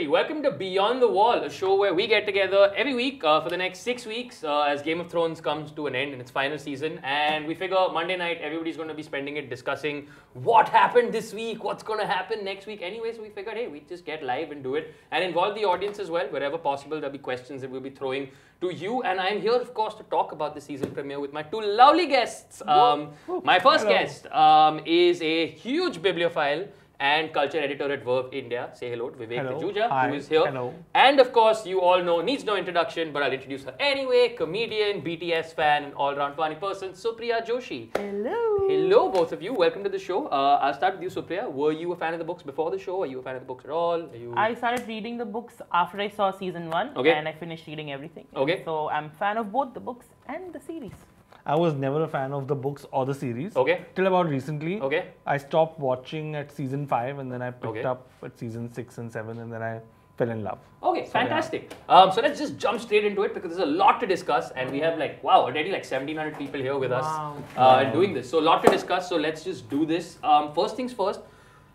everybody. Welcome to Beyond the Wall, a show where we get together every week for the next 6 weeks as Game of Thrones comes to an end in its final season. And we figure Monday night, everybody's going to be spending it discussing what happened this week, what's going to happen next week. Anyway, so we figured, hey, we just get live and do it and involve the audience as well. Wherever possible, there'll be questions that we'll be throwing to you. And I'm here, of course, to talk about the season premiere with my two lovely guests. My first guest is a huge bibliophile and culture editor at Verve India. Say hello to Vivek Tejuja, who is here. Hello. And of course, you all know, needs no introduction, but I'll introduce her anyway. Comedian, BTS fan, and all-round funny person, Supriya Joshi. Hello. Hello, both of you. Welcome to the show. I'll start with you, Supriya. Were you a fan of the books before the show? Are you a fan of the books at all? I started reading the books after I saw season 1, and I finished reading everything. Okay. So I'm a fan of both the books and the series. I was never a fan of the books or the series. Okay. Till about recently. Okay. I stopped watching at season 5 and then I picked up at season 6 and 7 and then I fell in love. Okay, so fantastic. So let's just jump straight into it because there's a lot to discuss and we have already 1,700 people here with us doing this. So a lot to discuss, so let's just do this. First things first,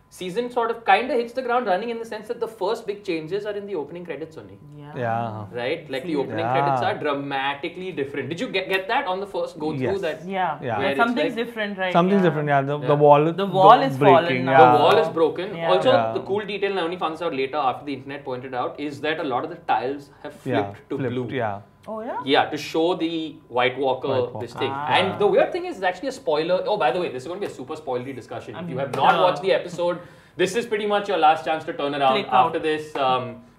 season sort of kind of hits the ground running in the sense that the first big changes are in the opening credits only. Yeah. Right? Like the opening credits are dramatically different. Did you get that on the first go through that? Yeah. Something's different, right? Something's different, The wall is breaking, fallen now. The wall is broken. Also, the cool detail, and I only found this out later after the internet pointed out, is that a lot of the tiles have flipped to blue. Yeah. Oh, yeah? Yeah, to show the White Walker, this thing. And the weird thing is, it's actually a spoiler. Oh, by the way, this is going to be a super spoilery discussion. If you have not watched the episode, this is pretty much your last chance to turn around. After this,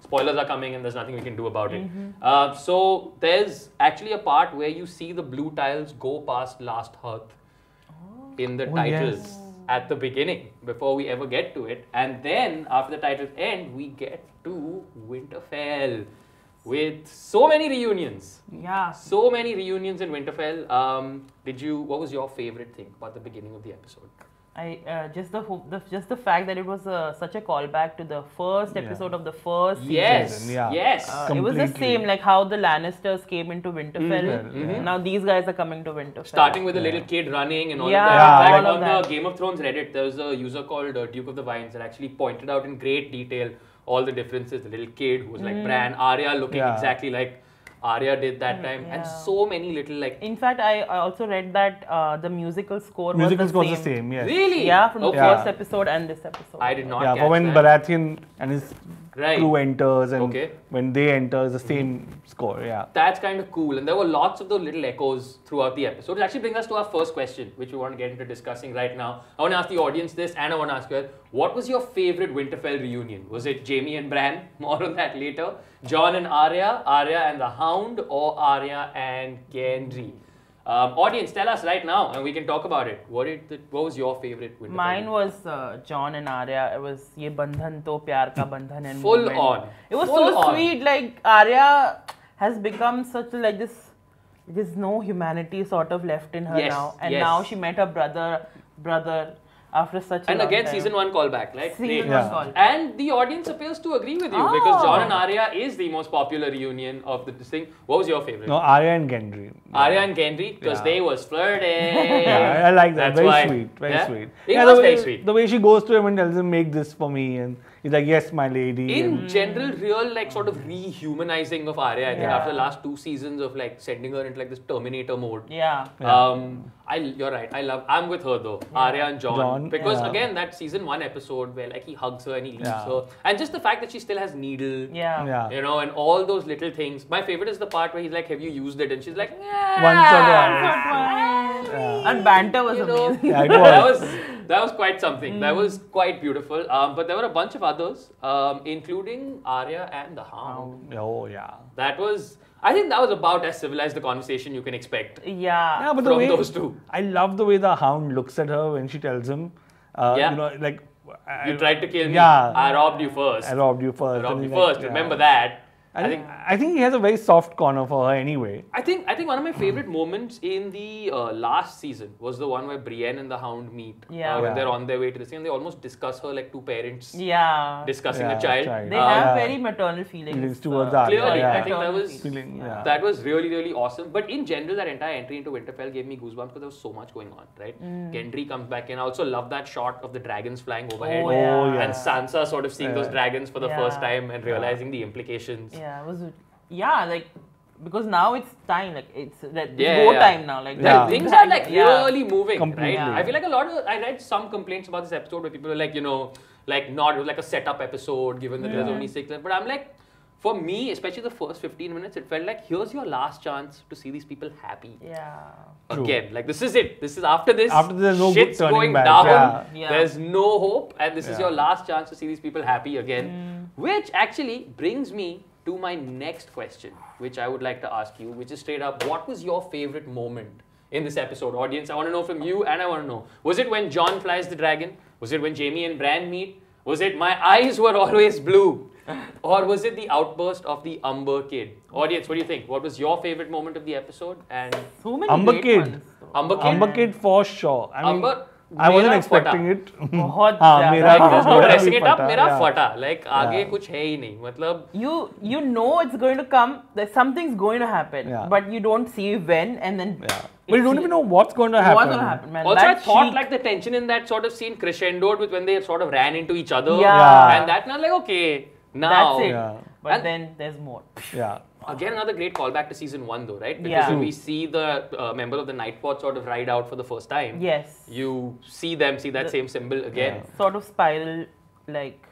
spoilers are coming and there's nothing we can do about it. So there's actually a part where you see the blue tiles go past Last Hearth in the titles at the beginning, before we ever get to it. And then, after the titles end, we get to Winterfell. With so many reunions. Yeah. So many reunions in Winterfell. What was your favorite thing about the beginning of the episode? Just the fact that it was such a callback to the first episode of the first season. Yes. It was the same, like how the Lannisters came into Winterfell. Now these guys are coming to Winterfell. Starting with a little kid running and all of that. In fact, on the Game of Thrones Reddit, there was a user called Duke of the Vines that actually pointed out in great detail all the differences. The little kid who was like Bran, Arya looking exactly like Arya did that time, and so many little In fact, I also read that the musical score was the same. Yes. Really? Yeah, from the first episode and this episode. I did not. Yeah, for when Baratheon and his crew enters and when they enter, it's the same score. Yeah. That's kind of cool, and there were lots of those little echoes throughout the episode. It actually brings us to our first question, which we want to get into discussing right now. I want to ask the audience this, and I want to ask you, what was your favorite Winterfell reunion? Was it Jaime and Bran? More on that later. Jon and Arya, Arya and the Hound, or Arya and Gendry? Audience, tell us right now, and we can talk about it. What was your favorite Winterfell? Mine was Jon and Arya. It was ye bandhan to pyar ka bandhan and full movement. on. It was so sweet. Like Arya has become such like this. There's no humanity sort of left in her now, and now she met her brother. After such a long time. season 1 callback, like season 1 callback. And the audience appears to agree with you because Jon and Arya is the most popular reunion of this thing. What was your favorite? No, Arya and Gendry. Arya and Gendry, because they was flirting. I like that. Very sweet. Very sweet. It was very sweet. The way she goes to him and tells him, make this for me, and he's like, yes, my lady. In general, real sort of rehumanizing of Arya, I think, after the last 2 seasons of sending her into this Terminator mode. You're right. I'm with her though. Arya and Jon. Because again, that season 1 episode where he hugs her and he leaves her. And just the fact that she still has needle. You know, and all those little things. My favorite is the part where he's like, have you used it? And she's like, once or twice. And banter was amazing. That was quite something. That was quite beautiful. But there were a bunch of others, including Arya and the Hound. Oh, yeah. I think that was about as civilized a conversation you can expect. Yeah. But from those two. I love the way the Hound looks at her when she tells him, you know, you tried to kill me. Yeah. I robbed you first. I robbed you first. Remember that. I think he has a very soft corner for her anyway. I think one of my favorite moments in the last season was the one where Brienne and the Hound meet. When they're on their way to this thing, and they almost discuss her like two parents. Discussing a child. They have very maternal feelings towards that. Clearly, I think that was really, really awesome. But in general, that entire entry into Winterfell gave me goosebumps because there was so much going on, right? Gendry comes back in. I also love that shot of the dragons flying overhead. And Sansa sort of seeing those dragons for the first time and realizing the implications. Because now it's time, like it's go time now. Like things are like really moving, completely. right? I feel like I read some complaints about this episode where people were like, like not, it was like a setup episode given that there's only 6. But I'm like, for me, especially the first 15 minutes, it felt like here's your last chance to see these people happy. Again, like this is it. This is after this. There's no shit's turning going back. down. There's no hope, and this is your last chance to see these people happy again. Which actually brings me to my next question, which I would like to ask you, which is straight up, what was your favorite moment in this episode? Audience, I want to know from you, and I want to know, was it when Jon flies the dragon? Was it when Jaime and Bran meet? Was it my eyes were always blue? Or was it the outburst of the Umber Kid? Audience, what do you think? What was your favorite moment of the episode? And so many Umber Kid. ones, Umber Kid for sure. I mean, Umber, I wasn't expecting it. There's no dressing it up. Mera fata. Like आगे कुछ है ही नहीं. मतलब you know it's going to come. That something's going to happen, but you don't see when, and then. But you don't even know what's going to happen. What's going to happen, man? Also, I thought like the tension in that sort of scene crescendoed with when they sort of ran into each other. And that now like okay. Now, that's it. But then there's more. Again, another great callback to season 1 though, right? Because when we see the member of the Night Pod sort of ride out for the first time, you see them, see that same symbol again. Sort of spiral, like...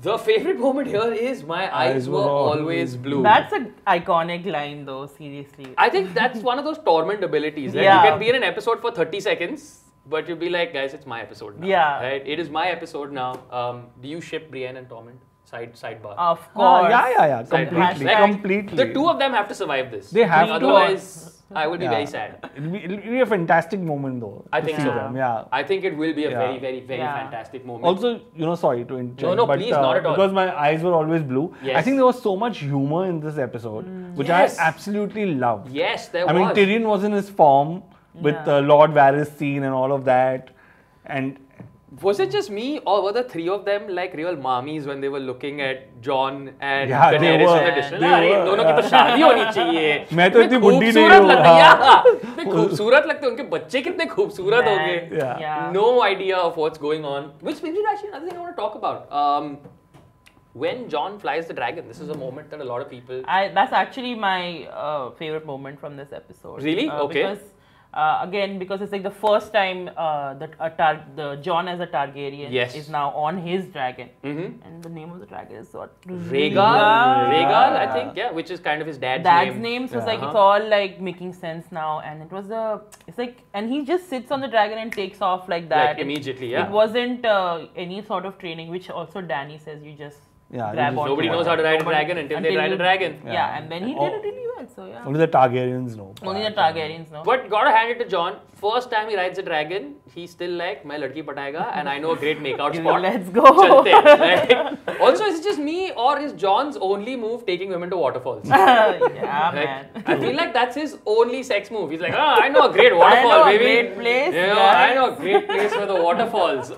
The favorite moment here is my eyes were always blue. That's an iconic line though, seriously. I think that's one of those Torment abilities. Right? You can be in an episode for 30 seconds, but you'll be like, guys, it's my episode now. Right? It is my episode now. Do you ship Brienne and Torment? Sidebar. Of course. Completely. The two of them have to survive this. They have to. Otherwise, I will be very sad. It'll be a fantastic moment though. I think so. Them. I think it will be a very, very, very fantastic moment. Also, sorry to interrupt. No, please, not at all. Because my eyes were always blue. I think there was so much humor in this episode, which I absolutely loved. Yes, there was. I mean, Tyrion was in his form with the Lord Varys scene and all of that. And was it just me, or were the three of them like real mommies when they were looking at Jon and Daenerys in the distance? दोनों की तो शादी होनी चाहिए. मैं तो इतनी बुड्ढी नहीं हूँ. खूबसूरत लगते हैं उनके बच्चे कितने खूबसूरत होंगे. No idea of what's going on. Which brings me to actually another thing I want to talk about. When Jon flies the dragon, this is a moment that a lot of people. That's actually my favorite moment from this episode. Really? Okay. Because, again, because it's like the first time that the Jon as a Targaryen is now on his dragon, and the name of the dragon is what? Rhaegal, I think, which is kind of his dad's name. So it's like it's all like making sense now, and it was it's like, and he just sits on the dragon and takes off like that. Like immediately, It wasn't any sort of training, which also Danny says you just. Nobody knows how to ride a dragon until they ride a dragon. And then he did it really well. So only the Targaryens know. Only the Targaryens know. But gotta hand it to Jon. First time he rides a dragon, he's still like, "मैं लड़की पटाएगा," and I know a great makeout spot. Let's go. Also, is it just me, or is Jon's only move taking women to waterfalls? Man. I feel like that's his only sex move. He's like, I know a great waterfall, baby. Great place. I know a great place for the waterfalls.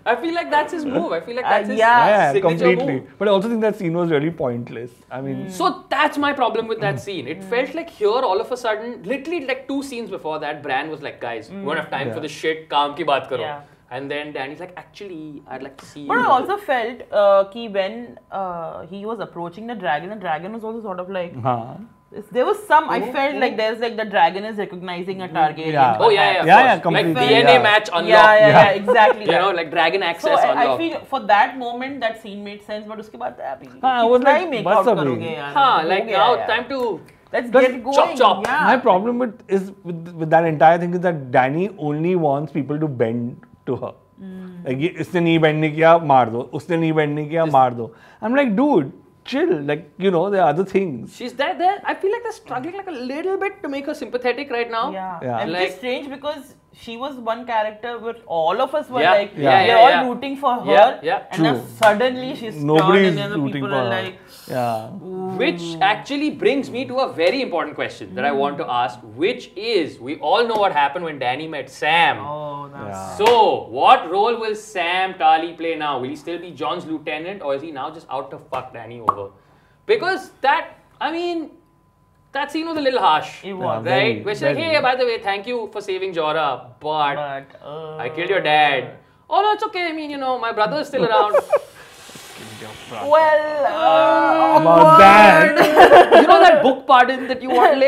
I feel like that's his move. I feel like that's his signature completely. move. But I also think that scene was really pointless. I mean, so that's my problem with that scene. It felt like here, all of a sudden, literally like 2 scenes before that, Bran was like, guys, we don't have time for this shit. Kaam ki baat karo. And then Danny's like, actually, I'd like to see you. But I also felt that when he was approaching the dragon was also sort of like. There was some. I felt like there's like the dragon is recognizing a Targaryen. Oh yeah, completely. Like DNA match unlocked. Yeah, exactly. You know, like dragon access unlocked. I feel for that moment that scene made sense, but उसके बाद I was like, what's up? Like now it's time to. Let's get going. Chop. Yeah. My problem with that entire thing is that Danny only wants people to bend to her. Like, इसने नहीं bend नहीं किया, मार दो. उसने नहीं bend नहीं किया, मार दो. I'm like, dude, chill. Like, there are other things. She's there. I feel like they're struggling like a little bit to make her sympathetic right now. Yeah. And like, it's strange because she was one character where all of us were Yeah, like, yeah, we're yeah, all yeah. rooting for her. Yeah, yeah. And now True. suddenly she's Nobody's turned and the rooting people for are her. like, Yeah. Which actually brings me to a very important question that I want to ask, which is, we all know what happened when Danny met Sam. oh, that's Yeah. So, what role will Sam Tarly play now? Will he still be John's lieutenant, or is he now just out to fuck Danny over? Because that, I mean, that scene was a little harsh. It was. Right? Very, Where she's like, very. hey, by the way, thank you for saving Jorah, but But, I killed your dad. Oh, no, it's okay. I mean, you know, my brother is still around. well, About that. You know that book pardon that you want? Le.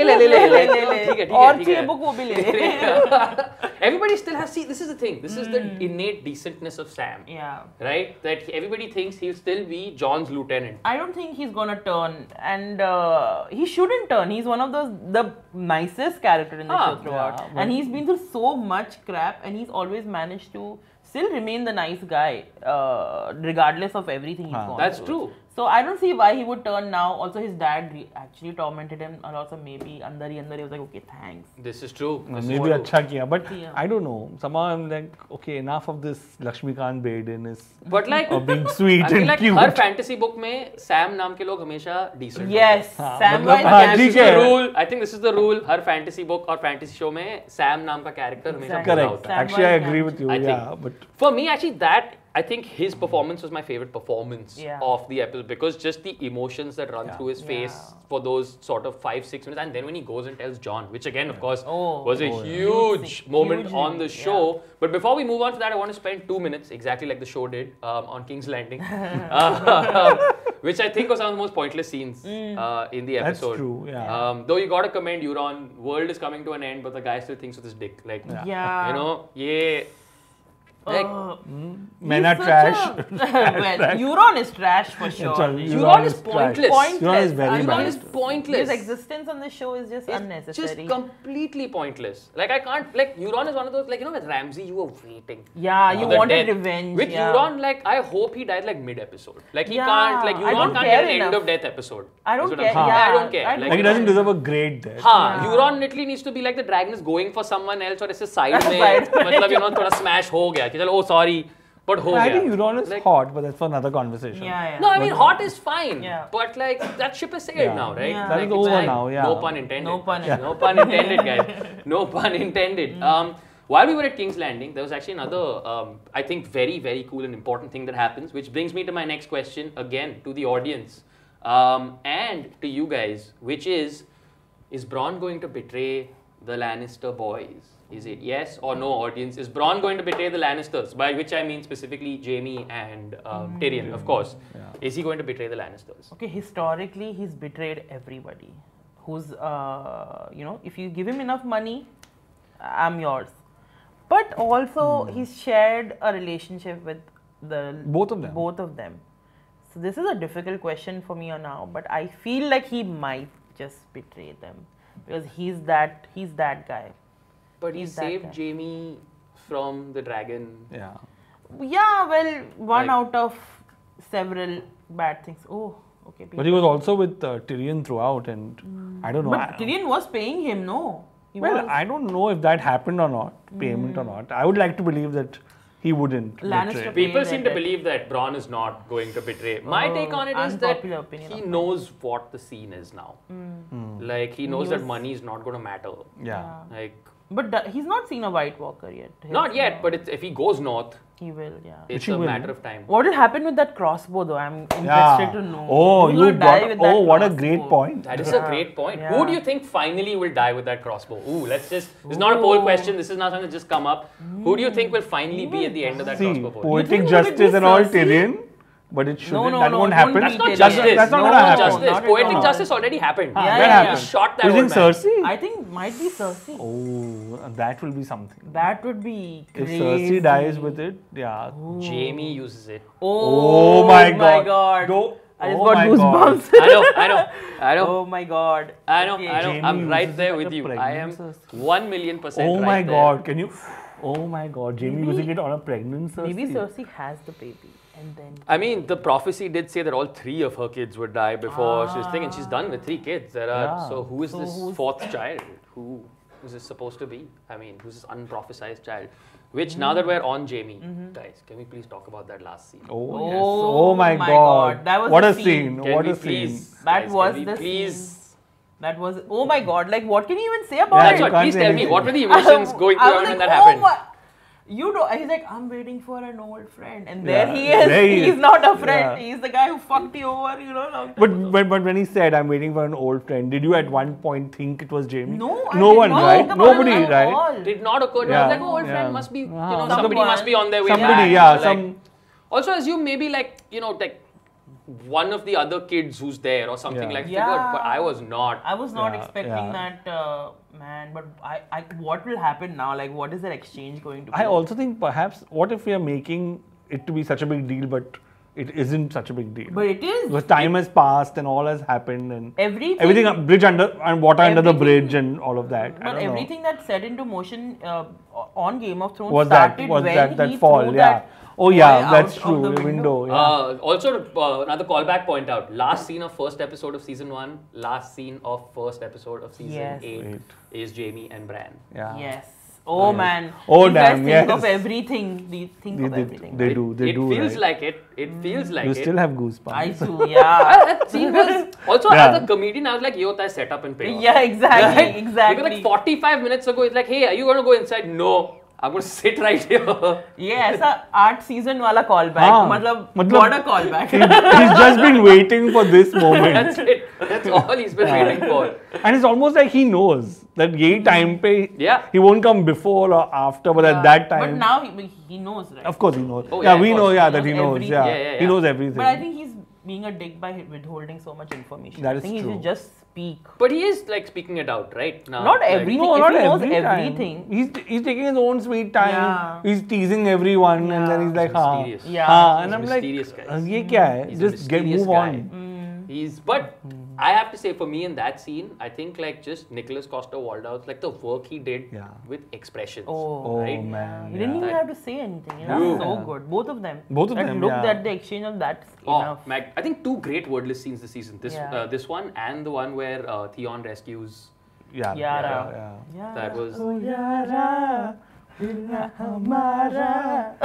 और चाहिए book वो भी ले ले. Everybody still has, see, this is the thing. This is the innate decentness of Sam. Yeah. Right? That everybody thinks he'll still be John's lieutenant. I don't think he's gonna turn, and he shouldn't turn. He's one of the nicest character in the show throughout, yeah, and he's been through so much crap, and he's always managed to still remain the nice guy, regardless of everything he's gone That's through. true. So I don't see why he would turn now. Also, his dad actually tormented him, and also maybe under he was like, okay, thanks. This is true. This is Maybe true. अच्छा किया, but Yeah. I don't know. Somehow I'm like, okay, enough of this Lakshmikant Baden is But like, of being sweet I feel and like cute. Her fantasy book में Sam नाम के लोग हमेशा decent. Yes, मतलब Samwise हाँ, Gamgee. This is ठीक the है. rule. I think this is the rule. Her fantasy book और fantasy show में Sam नाम का character हमेशा Exactly. बुरा Correct. होता है. Actually, I Samwise agree with you. I Yeah, think. but For me, actually, that I think his performance was my favorite performance Yeah. of the episode, because just the emotions that run through his face for those sort of 5-6 minutes, and then when he goes and tells John, which again, of course, was a huge moment Huge on the moment, show. But before we move on to that, I want to spend 2 minutes, exactly like the show did, on King's Landing, which I think was one of the most pointless scenes in the that's episode. true. Yeah. Though you gotta commend Euron, world is coming to an end, but the guy still thinks with his dick. Like, Yeah. you know, yeah. Like, Men are He's trash. such a- well, Euron is trash for sure. Euron is pointless. Euron is very Euron bad. is pointless. His existence on the show is just It's unnecessary. just completely pointless. Like, I can't, like, Euron is one of those, like, you know, with Ramsay, you were waiting. Yeah, you for the wanted death. revenge. With yeah. Euron, like, I hope he died, like, mid-episode. Like, he Yeah, can't, like, I Euron don't can't care get an end enough. of death episode. I don't Is what I'm care. saying. Yeah, I don't care. I Like, don't Like he doesn't deserve a great death. हाँ, Yeah. Euron literally needs to be like the dragon is going for someone else और ऐसे side में Side में. मतलब you know थोड़ा smash हो गया कि चलो oh sorry but हो I गया. think Euron is Like- hot, but that's for another conversation. Yeah. No, I mean hot is fine, Yeah. but like that ship is sailed Yeah. now, right? Yeah. That Like, is it's over fine. now, yeah. No pun intended. No pun No pun intended, guys. No pun intended. While we were at King's Landing, there was actually another, I think, very, very cool and important thing that happens, which brings me to my next question again to the audience and to you guys, which is Bran going to betray the Lannister boys? Is it yes or no, audience? Is Bran going to betray the Lannisters? By which I mean specifically Jaime and Tyrion, of course. Yeah. Is he going to betray the Lannisters? Okay, historically, he's betrayed everybody. Who's, you know, if you give him enough money, I'm yours. But also, he's shared a relationship with Both of them. Both of them. So this is a difficult question for me now, but I feel like he might just betray them because he's that guy. But he He's that saved guy. Jaime from the dragon. Yeah. Yeah, well, one Like- out of several bad things. Oh, okay. But he was also with Tyrion throughout, and I don't know. But Tyrion was paying him, no? He Well, was. I don't know if that happened or not, payment or not. I would like to believe that he wouldn't Lannister betray. People Paid seem that to believe that Bran is not going to betray. My take on it is that unpopular opinion he of knows what the scene is now. Like, he knows that was- money is not going to matter. Yeah. Like, But he's not seen a White Walker yet. not yet, but if he goes north, He will, yeah. it's he a will. matter of time. What will happen with that crossbow though? I'm interested Yeah. to know. Oh, Who's you gonna die got. with that Oh, what a great crossbow? point. That is a great point. Yeah. Who do you think finally will die with that crossbow? Ooh, let's just. This is not a poll question. This is not something that just come up. Who do you think will finally be at the end of that See, crossbow fight? You think poetic would it be justice and all Cersei? Tyrion, but it shouldn't. no, that no, won't don't happen. be That's not Tyrion. justice. That's not No, gonna happen. Justice. not at Poetic all. justice already happened. Yeah, That yeah, happened. He shot that You old think man. Cersei? I think might be Cersei. Oh, that will be something. That would be If crazy. Cersei dies with it, yeah. Jaime uses it. Oh my God. I just Oh got my goosebumps. I know. Oh my God. I know. Okay. I'm Jaime right uses there it with like a you. I pregnant am Cersei. 1,000,000% Oh right my there. God. Can you? Oh my God. Jaime using it on a pregnant Cersei. Maybe Cersei has the baby and then. I mean, the prophecy did say that all 3 of her kids would die before she's thinking. She's done with 3 kids. There are Yeah. so who is So this who's- 4th child? Who who's this supposed to be? I mean, who's this unprophesized child? Which, now that we're on Jamie, guys, can we please talk about that last scene? Oh, yes. Oh my God. That was what the a scene. Can What we a scene. please, That guys, was can we the please? scene. That was, oh my God, like what can you even say about Yeah, That's it? what, can't please say tell me, anything. what were the emotions going through I your was mind when like, that oh happened? my, you know, he's like, I'm waiting for an old friend. And there Yeah, he is. there he He's is. not a friend. Yeah. He's the guy who fucked you over, you know. long time But ago. when he said, I'm waiting for an old friend, did you at one point think it was Jamie? No, I No did one, not right? think about Nobody, it at right? all. Did not occur to me. I was like, oh, old friend must be, you know, somebody Someone. must be on their way Somebody, back. yeah, Like, some. also assume maybe like, you know, like one of the other kids who's there or something Yeah. like Yeah. figured, but I was not. I was not Yeah, expecting yeah. that, man. But what will happen now? Like, what is that exchange going to be? I also think perhaps, what if we are making it to be such a big deal, but it isn't such a big deal? But it is. Because time has passed and all has happened and Everything. bridge under and water under the Everything- bridge and all of that. I But don't know. everything that set into motion on Game of Thrones was started that when that he fall? threw Yeah. that Oh boy yeah, that's out true. of The window. Yeah. Also, another callback point out. Last scene of first episode of season 1, last scene of first episode of season Yes. 8 is Jamie and Bran. yeah. Yes. Oh man. Oh, These guys damn, think yes. of everything. They think of everything. They do. They it do. feels right? like it. It feels like You it. still have goosebumps. I too. Yeah. That scene was also Yeah. as a comedian. I was like, "Ye hota hai setup and payoff." Yeah. Exactly. Right? Exactly. Because like 45 minutes ago, it's like, "Hey, are you gonna go inside?" No, I'm gonna sit right here. ये ऐसा 8 season वाला callback. हाँ, मतलब मतलब- what a callback. He's just been waiting for this moment. That's it. That's all he's been waiting for. And it's almost like he knows that यही time पे Yeah. he won't come before or after, but at that time, But now he knows, right? of course he knows. Oh, yeah, yeah, we of know, course. yeah, He that he knows knows. everything. Yeah. Yeah. He knows everything. But I think he's being a dick by withholding so much information. That I is think he true. should just speak. But he is like speaking it out right now. Not Like, everything. No, if not he knows every time. everything. He's taking his own sweet time. Yeah. He's teasing everyone, and then he's like, "हाँ, mysterious. Yeah. हाँ," He's and a I'm like, mysterious guy. "ये क्या है? He's a Just get mysterious move guy. on." But I have to say, for me in that scene, I think like just Nicholas Coster-Waldau, like the work he did Yeah. with expressions. Oh. right? Man, He didn't yeah. even have to say anything. You know, No. so good. Both of them. Both of That them, looked yeah. at the exchange of that Oh, enough. I think 2 great wordless scenes this season. Yeah. This one and the one where Theon rescues. Yeah, Yara. yeah. Yeah. That was. Oh, Yara, Villa Hamara.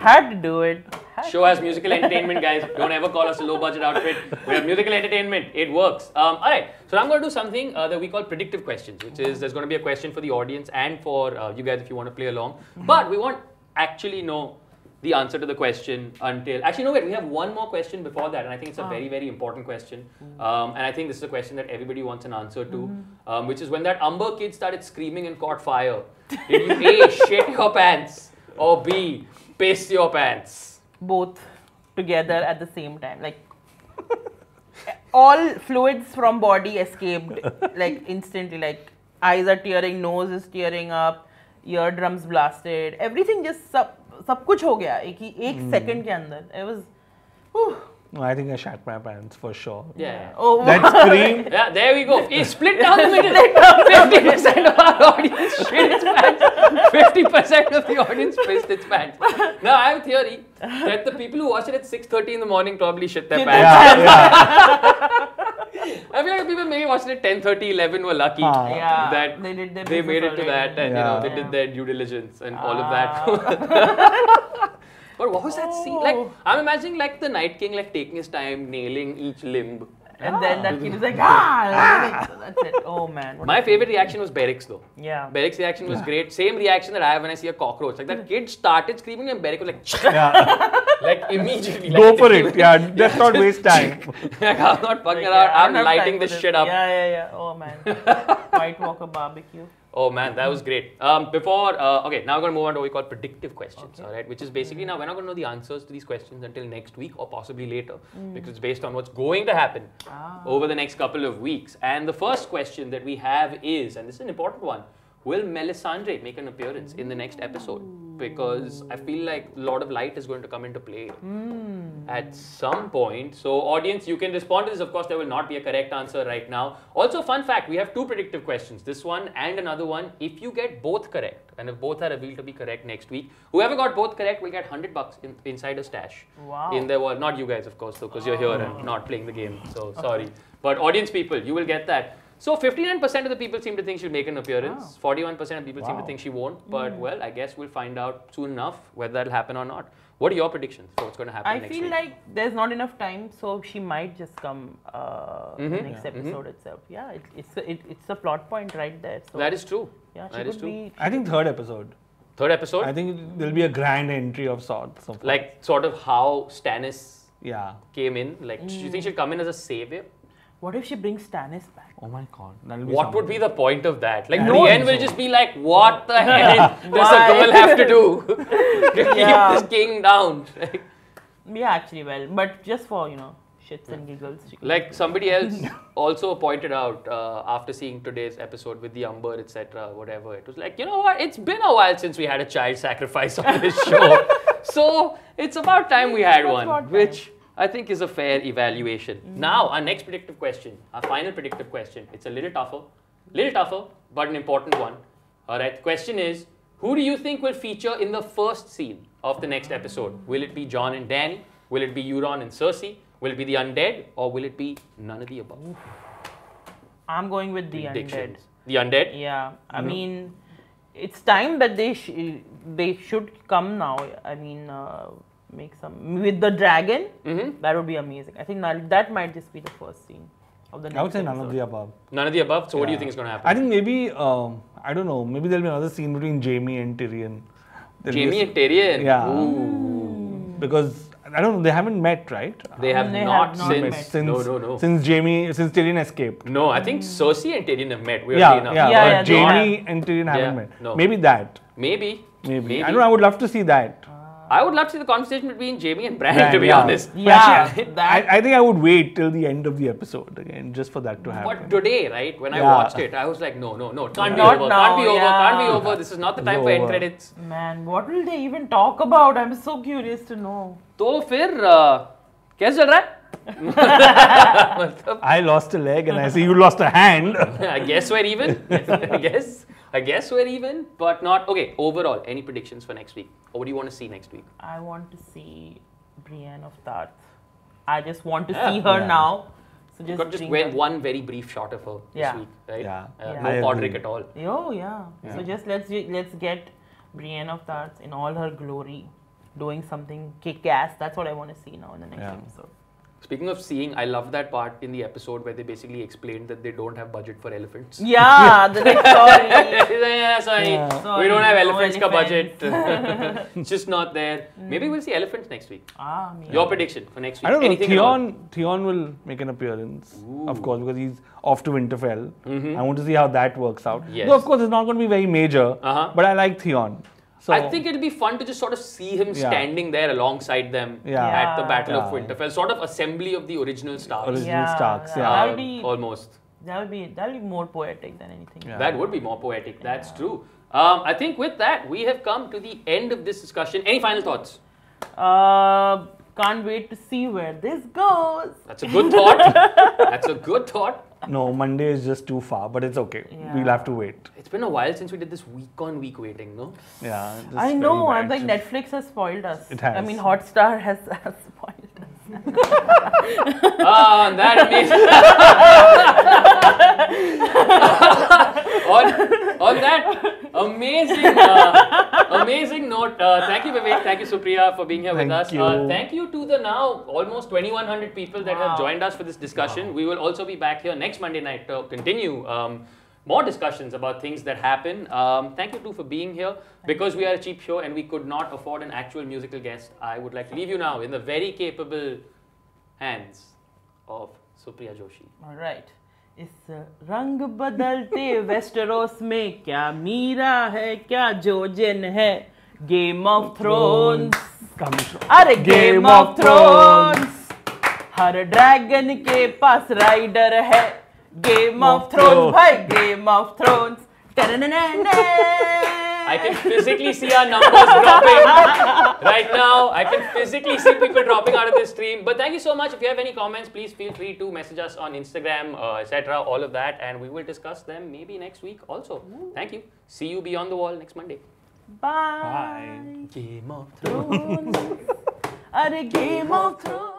Had to do it. Show has musical entertainment, guys. Don't ever call us a low-budget outfit. We have musical entertainment. It works. All right. So now I'm going to do something that we call predictive questions, which is there's going to be a question for the audience and for you guys if you want to play along. But we won't actually know the answer to the question until... Actually, no, wait. We have one more question before that, and I think it's a very, very important question. And I think this is a question that everybody wants an answer to, which is when that Umber kid started screaming and caught fire, did you A, shit your pants, or B, piss your pants? Both together at the same time. Like all fluids from body escaped like instantly. Like eyes are tearing, nose is tearing up, eardrums blasted. Everything just सब कुछ हो गया एक second के अंदर. It was. Whew. No, I think I shat my pants for sure. Yeah. Oh, That scream. Yeah, there we go. It's split down the middle. 50% of our audience shit its pants. 50% of the audience pissed its pants. Now, I have a theory that the people who watch it at 6:30 in the morning probably shit their pants. I feel like people maybe watched it at 10:30, 11 were lucky Yeah, that they did their they made it to business that and already. you know Yeah. they did their due diligence and all of that. But what was that scene? Like, I'm imagining like the Night King like taking his time, nailing each limb. And then that kid is like, that's it. Oh man. what My a- favorite reaction was Beric's though. Yeah. Beric's reaction was great. Same reaction that I have when I see a cockroach. Like that kid started screaming and Beric was like, Yeah. like immediately. Go like, for it. Yeah, let's not waste time. Like, I'm not fucking Like, around. yeah, I I'm don't have lighting time for this shit up. Yeah. Oh man. White Walker barbecue. Oh man, that was great. Okay, now we're going to move on to what we call predictive questions, all right? Which is basically now we're not going to know the answers to these questions until next week or possibly later because it's based on what's going to happen over the next couple of weeks. And the first question that we have is, and this is an important one, will Melisandre make an appearance in the next episode? Because I feel like a lot of light is going to come into play at some point. So audience, you can respond to this. Of course, there will not be a correct answer right now. Also, fun fact, we have 2 predictive questions, this one and another one. If you get both correct, and if both are revealed to be correct next week, whoever got both correct will get $100 inside a stash. Wow. In their wallet. Not you guys, of course, though, because you're here and not playing the game. So sorry. But audience people, you will get that. So 59% of the people seem to think she'll make an appearance. 41% of people seem to think she won't. But well, I guess we'll find out soon enough whether that'll happen or not. What are your predictions for what's going to happen next week? I feel like there's not enough time, so she might just come the next episode itself. Yeah, it's a plot point right there. So that is true. Yeah, that is true. I think third episode. Third episode? I think there'll be a grand entry of sorts. Like sort of how Stannis came in. Like, do you think she'll come in as a savior? What if she brings Stannis back? Oh my god. What would be the point of that? Like, the end will just be like, what the hell does a girl have to do to keep this king down? Like, yeah, actually, well, but just for, shits and giggles. Like somebody else also pointed out after seeing today's episode with the Umber, etc., whatever, it was like, you know what? It's been a while since we had a child sacrifice on this show. So it's about time we had one, which I think is a fair evaluation. Now, our next predictive question, our final predictive question. It's a little tougher, but an important one. All right, the question is, who do you think will feature in the first scene of the next episode? Will it be Jon and Dany? Will it be Euron and Cersei? Will it be the undead? Or will it be none of the above? I'm going with the undead. The undead? Yeah, I mean, it's time that they should come now. I mean, make some with the dragon. That would be amazing. I think that might just be the first scene of the next I would say episode. none of the above. None of the above? So what do you think is going to happen? I think maybe, I don't know, maybe there'll be another scene between Jaime and Tyrion. Jaime and Tyrion? Yeah. Ooh. Because, I don't know, they haven't met, right? They have not since Tyrion escaped. No, I think Cersei and Tyrion have met. But Jaime and Tyrion haven't met. No. Maybe that. Maybe. I don't know, I would love to see that. I would love to see the conversation between Jaime and Bran, to be honest. Yeah. I think I would wait till the end of the episode again, just for that to happen. But today, right, when I watched it, I was like, no, it can't be over. Can't be over. This is not the time for end credits. Man, what will they even talk about? I'm so curious to know. तो फिर कैसे चल रहा है? I lost a leg and I see you lost a hand. I guess we're even. I guess we're even, but not okay. Overall, any predictions for next week? Or what do you want to see next week? I want to see Brienne of Tarth. I just want to see her now. So just went one very brief shot of her this week, right? No Podrick at all. So just let's get Brienne of Tarth in all her glory, doing something kick-ass. That's what I want to see now in the next episode. Speaking of seeing, I love that part in the episode where they basically explained that they don't have budget for elephants. Yeah, the next sorry. We don't have elephants ka budget. It's just not there. Maybe we'll see elephants next week. Your prediction for next week? I don't know. Theon will make an appearance, of course, because he's off to Winterfell. I want to see how that works out. Yes. Though, of course, it's not going to be very major, but I like Theon. So, I think it'll be fun to just sort of see him standing there alongside them at the Battle of Winterfell. Sort of assembly of the original Starks. Almost. That'll be more poetic than anything. That would be more poetic. That's true. I think with that, we have come to the end of this discussion. Any final thoughts? Can't wait to see where this goes. That's a good thought. No, Monday is just too far, but it's okay. We'll have to wait. It's been a while since we did this week-on-week waiting, no? Yeah. I know. I'm like, Netflix has spoiled us. It has. I mean, Hotstar has spoiled us. On that amazing note, thank you Vivek, thank you Supriya for being here with us. Thank you to the now almost 2100 people that have joined us for this discussion. We will also be back here next Monday night to continue more discussions about things that happen. Thank you too for being here. Because we are a cheap show and we could not afford an actual musical guest, I would like to leave you now in the very capable hands of Supriya Joshi. All right. इस रंग बदलते Westeros में क्या मीरा है क्या जोजन है game of thrones अरे game of thrones her dragon के पास राइडर है गेम ऑफ थ्रोन्स भाई game of thrones I can physically see our numbers dropping right now. I can physically see people dropping out of this stream. But thank you so much. If you have any comments, please feel free to message us on Instagram, etc. All of that. And we will discuss them maybe next week also. Thank you. See you beyond the wall next Monday. Bye. Game of Thrones. Game of Thrones.